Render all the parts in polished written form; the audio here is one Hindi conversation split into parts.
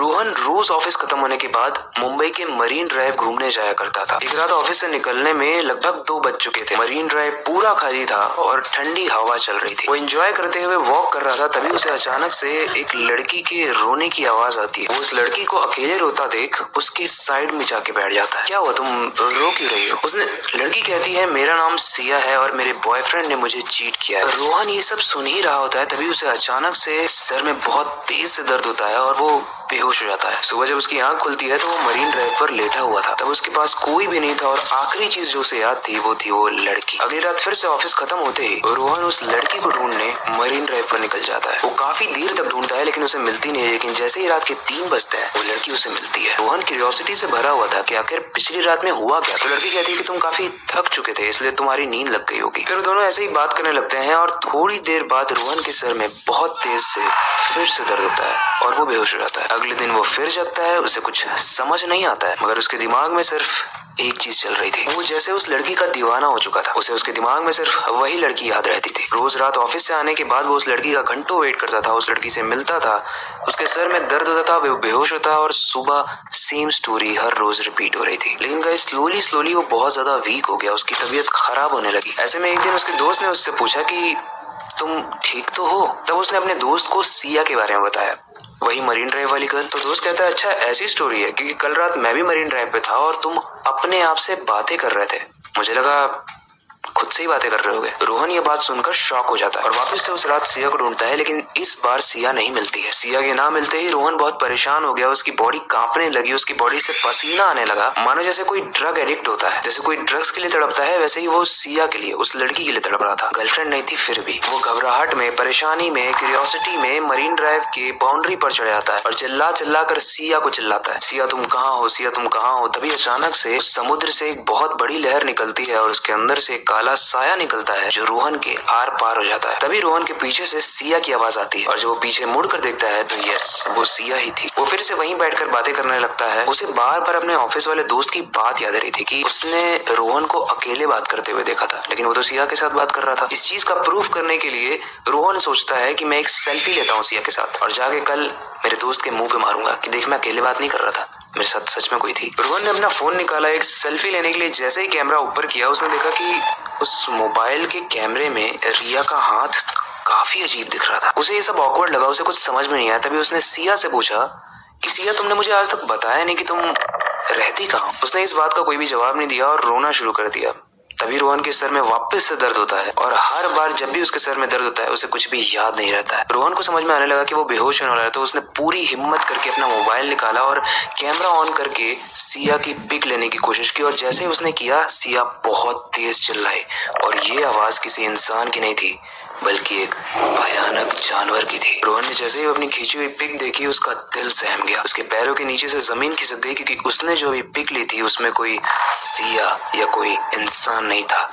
रोहन रोज ऑफिस खत्म होने के बाद मुंबई के मरीन ड्राइव घूमने जाया करता था। एक रात ऑफिस से निकलने में लगभग 2 बज चुके थे। मरीन ड्राइव पूरा खाली था और ठंडी हवा चल रही थी। वो एंजॉय करते हुए वॉक कर रहा था, तभी उसे अचानक से एक लड़की के रोने की आवाज आती है। वो उस लड़की को अकेले रोता देख उसके साइड में जाके बैठ जाता है। क्या हुआ, तुम रो क्यों रही हो? उसने लड़की कहती है, मेरा नाम सिया है और मेरे बॉयफ्रेंड ने मुझे चीट किया है। रोहन ये सब सुन ही रहा होता है, तभी उसे अचानक से सर में बहुत तेज से दर्द होता है और वो बेहोश हो जाता है। सुबह जब उसकी आंख खुलती है तो वो मरीन ड्राइव पर लेटा हुआ था। तब उसके पास कोई भी नहीं था और आखिरी चीज जो उसे याद थी वो लड़की। अगली रात फिर से ऑफिस खत्म होते ही रोहन उस लड़की को ढूंढने मरीन ड्राइव पर निकल जाता है। वो काफी देर तक ढूंढता है लेकिन उसे मिलती नहीं है। लेकिन जैसे ही रात के 3 बजते हैं वो लड़की उसे मिलती है। रोहन क्यूरियोसिटी से भरा हुआ था कि आखिर पिछली रात में हुआ क्या। तो लड़की कहती है कि तुम काफी थक चुके थे इसलिए तुम्हारी नींद लग गई होगी। फिर दोनों ऐसे ही बात करने लगते हैं और थोड़ी देर बाद रोहन के सर में बहुत तेज से फिर से दर्द होता है और वो बेहोश हो जाता है। अगले दिन वो फिर जगता है। उसे कुछ समझ नहीं आता है मगर उसके दिमाग में सिर्फ एक चीज चल रही थी। वो जैसे उस लड़की का दीवाना हो चुका था। उसे उसके दिमाग में सिर्फ वही लड़की याद रहती थी। रोज रात ऑफिस से आने के बाद वो उस लड़की का घंटों वेट करता था, उस लड़की से मिलता था, उसके सर में दर्द होता था, वो बेहोश होता और सुबह सेम स्टोरी हर रोज रिपीट हो रही थी। लेकिन गाइस स्लोली वो बहुत ज्यादा वीक हो गया, उसकी तबीयत खराब होने लगी। ऐसे में एक दिन उसके दोस्त ने उससे पूछा कि तुम ठीक तो हो? तब उसने अपने दोस्त को सिया के बारे में बताया, वही मरीन ड्राइव वाली गर्ल। तो दोस्त कहता है, अच्छा ऐसी स्टोरी है, क्योंकि कल रात मैं भी मरीन ड्राइव पे था और तुम अपने आप से बातें कर रहे थे, मुझे लगा खुद से ही बातें कर रहे होगे। रोहन ये बात सुनकर शॉक हो जाता है और वापस से उस रात सिया को ढूंढता है, लेकिन इस बार सिया नहीं मिलती है। सिया के ना मिलते ही रोहन बहुत परेशान हो गया। उसकी बॉडी कांपने लगी, उसकी बॉडी से पसीना आने लगा, मानो जैसे कोई ड्रग एडिक्ट होता है। जैसे कोई ड्रग्स के लिए तड़पता है वैसे ही वो सिया के लिए, उस लड़की के लिए तड़प रहा था। गर्लफ्रेंड नहीं थी फिर भी वो घबराहट में, परेशानी में, क्यूरियोसिटी में मरीन ड्राइव के बाउंड्री पर चढ़ जाता है और चिल्ला कर सिया को चिल्लाता है, सिया तुम कहाँ हो, सिया तुम कहाँ हो। तभी अचानक से उस समुद्र से एक बहुत बड़ी लहर निकलती है और उसके अंदर से एक काला साया निकलता है जो रोहन के आर पार हो जाता है। तभी रोहन के पीछे से सिया की आवाज आती है और जब वो पीछे मुड़ कर देखता है तो यस, वो सिया ही थी। वो फिर से वहीं बैठकर बातें करने लगता है। उसे बार बार अपने ऑफिस वाले दोस्त की बात याद आ रही थी कि उसने रोहन को अकेले बात करते हुए देखा था, लेकिन वो तो सिया के साथ बात कर रहा था। इस चीज का प्रूफ करने के लिए रोहन सोचता है कि मैं एक सेल्फी लेता हूँ सिया के साथ और जाके कल मेरे दोस्त के मुंह पे मारूंगा कि देख मैं अकेले बात नहीं कर रहा था, मेरे साथ सच में कोई थी। रोहन ने अपना फोन निकाला एक सेल्फी लेने के लिए। जैसे ही कैमरा ऊपर किया उसने देखा कि उस मोबाइल के कैमरे में रिया का हाथ काफी अजीब दिख रहा था। उसे ये सब ऑकवर्ड लगा, उसे कुछ समझ में नहीं आया। तभी उसने सिया से पूछा कि सिया तुमने मुझे आज तक बताया नहीं कि तुम रहती कहाँ? उसने इस बात का कोई भी जवाब नहीं दिया और रोना शुरू कर दिया। तभी रोहन के सर में वापस से दर्द होता है और हर बार जब भी उसके सर में दर्द होता है उसे कुछ भी याद नहीं रहता है। रोहन को समझ में आने लगा कि वो बेहोश होने वाला है, तो उसने पूरी हिम्मत करके अपना मोबाइल निकाला और कैमरा ऑन करके सिया की पिक लेने की कोशिश की। और जैसे ही उसने किया सिया बहुत तेज चिल्लाई और ये आवाज किसी इंसान की नहीं थी बल्कि एक भयानक जानवर की थी। रोहन ने जैसे ही अपनी खींची हुई पिक देखी उसका दिल सहम गया। उसके पैरों के नीचे से जमीन खिसक गई क्योंकि उसने जो अभी पिक ली थी उसमें कोई सिया या कोई इंसान नहीं था,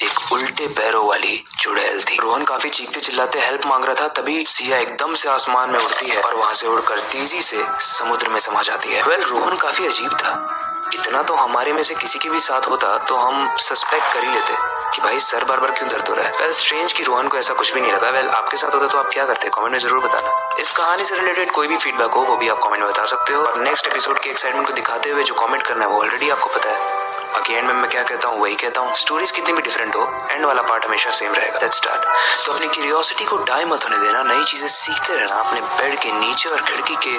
एक उल्टे पैरों वाली चुड़ैल थी। रोहन काफी चीखते चिल्लाते हेल्प मांग रहा था, तभी सिया एकदम से आसमान में उड़ती है और वहां से उड़कर तेजी से समुद्र में समा जाती है। रोहन काफी अजीब था। इतना तो हमारे में से किसी के भी साथ होता तो हम सस्पेक्ट कर ही लेते कि भाई सर बार बार क्यों दर्द हो रहा है। स्ट्रेंज कि रोहन को ऐसा कुछ भी नहीं लगा। आपके साथ होता तो आप क्या करते? कमेंट में जरूर बताना। इस कहानी से रिलेटेड कोई भी फीडबैक हो वो भी आप कमेंट में बता सकते हो। और नेक्स्ट एपिसोड की एक्साइटमेंट को दिखाते हुए जो कमेंट करना है वो ऑलरेडी आपको पता है। बाकी एंड में मैं क्या कहता हूँ वही कहता हूँ। स्टोरीज कितनी भी डिफरेंट हो, एंड वाला पार्ट हमेशा सेम रहेगा। Let's start. तो अपनी क्यूरियोसिटी को डाई मत होने देना, नई चीजें सीखते रहना। अपने बेड के नीचे और खिड़की के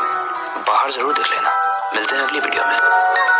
बाहर जरूर देख लेना। मिलते हैं अगली वीडियो में।